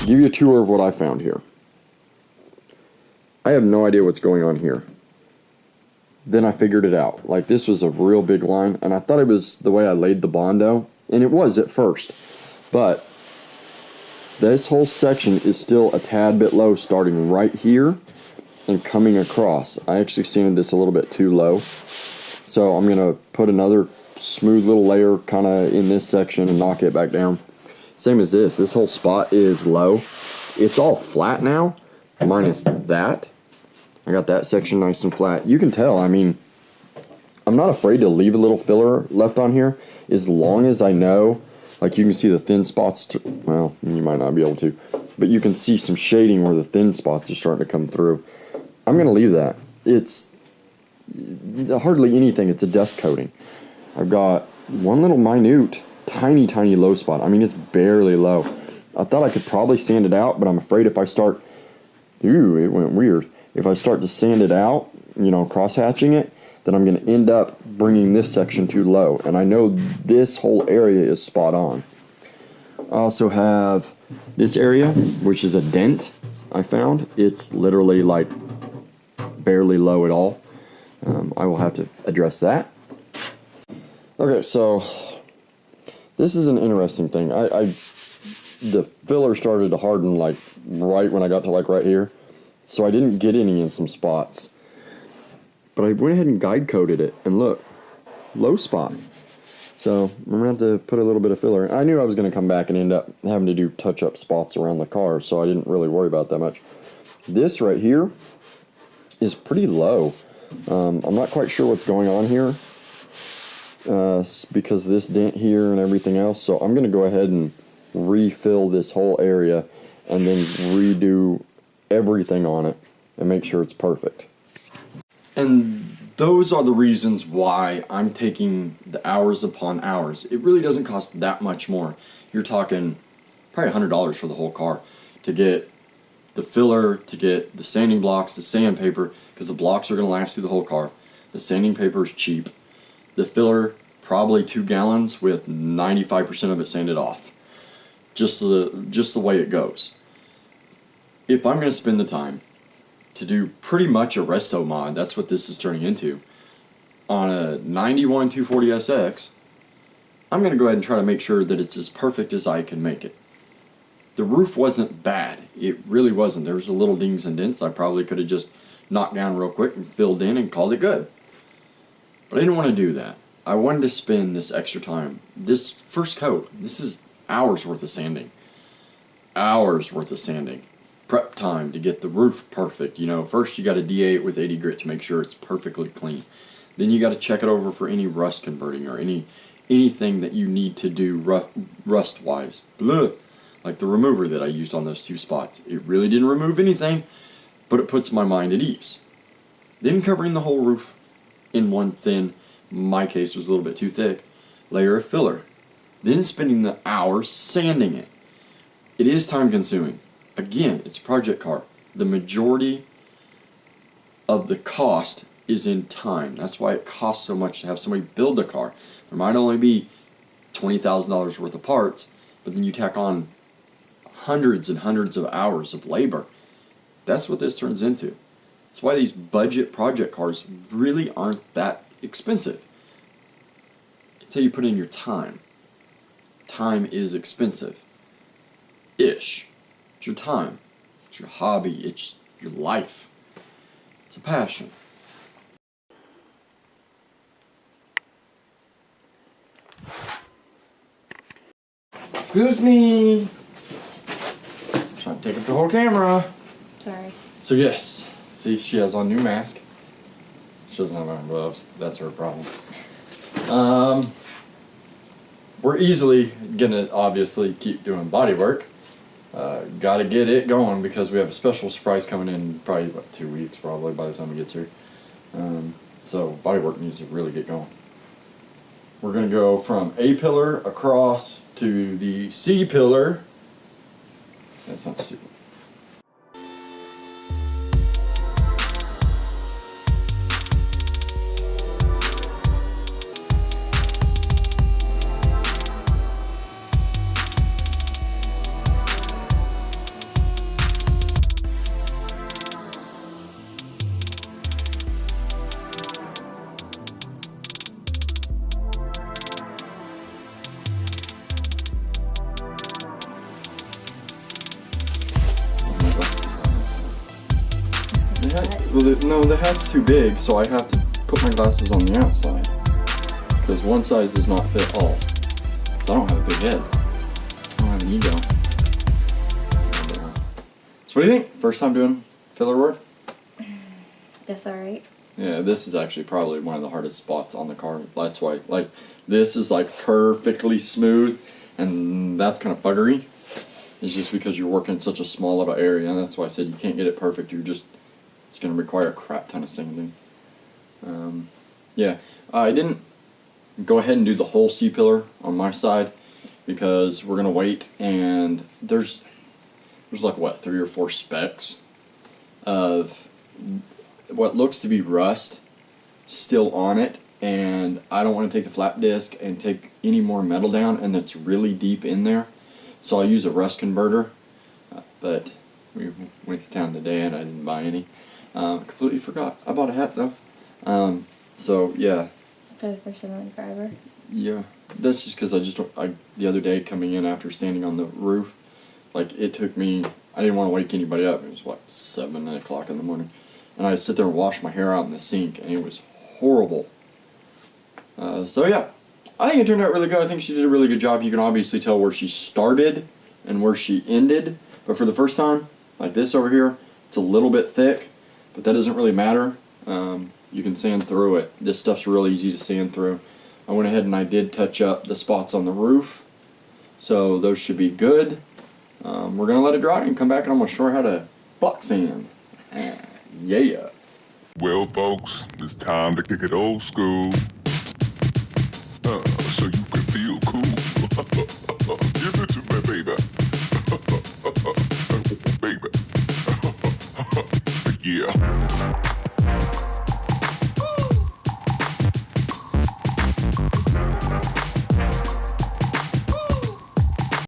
give you a tour of what I found here. I have no idea what's going on here. Then I figured it out. Like, this was a real big line, and I thought it was the way I laid the Bondo, and it was at first. But this whole section is still a tad bit low, starting right here and coming across. I actually sanded this a little bit too low. So I'm going to put another smooth little layer kind of in this section and knock it back down. Same as this. This whole spot is low. It's all flat now, minus that. I got that section nice and flat. You can tell, I mean, I'm not afraid to leave a little filler left on here as long as I know, like you can see the thin spots, well, you might not be able to, but you can see some shading where the thin spots are starting to come through. I'm going to leave that. It's hardly anything. It's a dust coating. I've got one little minute, tiny low spot. I mean, it's barely low. I thought I could probably sand it out, but I'm afraid if I start, ooh, it went weird. If I start to sand it out, you know, cross-hatching it, then I'm going to end up bringing this section too low. And I know this whole area is spot on. I also have this area, which is a dent I found. It's literally like barely low at all. I will have to address that. Okay, so this is an interesting thing. The filler started to harden like right when I got to like right here. So I didn't get any in some spots. But I went ahead and guide coated it, and look, low spot. So I'm going to have to put a little bit of filler. I knew I was going to come back and end up having to do touch-up spots around the car, so I didn't really worry about that much. This right here is pretty low. I'm not quite sure what's going on here because of this dent here and everything else. So I'm going to go ahead and refill this whole area and then redo everything on it and make sure it's perfect. And those are the reasons why I'm taking the hours upon hours. It really doesn't cost that much more. You're talking probably $100 for the whole car to get the filler, to get the sanding blocks, the sandpaper, because the blocks are going to last through the whole car. The sanding paper is cheap. The filler, probably 2 gallons with 95% of it sanded off. Just the way it goes. If I'm going to spend the time to do pretty much a resto mod, that's what this is turning into, on a 91 240SX, I'm going to go ahead and try to make sure that it's as perfect as I can make it. The roof wasn't bad. It really wasn't. There was a little dings and dents I probably could have just knocked down real quick and filled in and called it good. But I didn't want to do that. I wanted to spend this extra time. This first coat, this is hours worth of sanding. Hours worth of sanding. Prep time to get the roof perfect. You know, first you got to DA it with 80 grit to make sure it's perfectly clean. Then you got to check it over for any rust converting or anything that you need to do rust wise. Blah. Like the remover that I used on those 2 spots. It really didn't remove anything, but it puts my mind at ease. Then covering the whole roof in one thin, in my case was a little bit too thick, layer of filler. Then spending the hours sanding it. It is time consuming. Again, it's a project car. The majority of the cost is in time. That's why it costs so much to have somebody build a car. There might only be $20,000 worth of parts, but then you tack on hundreds and hundreds of hours of labor. That's what this turns into. That's why these budget project cars really aren't that expensive until you put in your time. Time is expensive. Ish. It's your time. It's your hobby. It's your life. It's a passion. Excuse me. Trying to take up the whole camera. Sorry. So yes, see, she has on new mask. She doesn't have on gloves. That's her problem. We're easily gonna obviously keep doing body work. Got to get it going because we have a special surprise coming in probably about 2 weeks probably by the time it gets here. So body work needs to really get going. We're going to go from A pillar across to the C pillar. That sounds stupid. No, the hat's too big, so I have to put my glasses on the outside. Because one size does not fit all. Because I don't have a big head. I don't have an ego. So what do you think? First time doing filler work? That's alright. Yeah, this is actually probably one of the hardest spots on the car. That's why, like, this is like perfectly smooth, and that's kind of fuggery. It's just because you're working such a small little area, and that's why I said you can't get it perfect. It's going to require a crap ton of sanding. Yeah, I didn't go ahead and do the whole C-pillar on my side because we're going to wait, and there's like, what, 3 or 4 specks of what looks to be rust still on it, and I don't want to take the flap disc and take any more metal down, and it's really deep in there, so I'll use a rust converter, but we went to town today and I didn't buy any. Completely forgot. I bought a hat though. So yeah. For the first time in forever. Yeah, that's just because the other day coming in after standing on the roof, like it took me, I didn't want to wake anybody up. It was what, 7, 9 o'clock in the morning. And I sit there and wash my hair out in the sink, and it was horrible. So yeah, I think it turned out really good. I think she did a really good job. You can obviously tell where she started and where she ended. But for the first time, like this over here, it's a little bit thick, but that doesn't really matter. You can sand through it. This stuff's really easy to sand through. I went ahead and I did touch up the spots on the roof, so those should be good. We're going to let it dry and come back, and I'm going to show her how to buck sand. Yeah. Well, folks, it's time to kick it old school.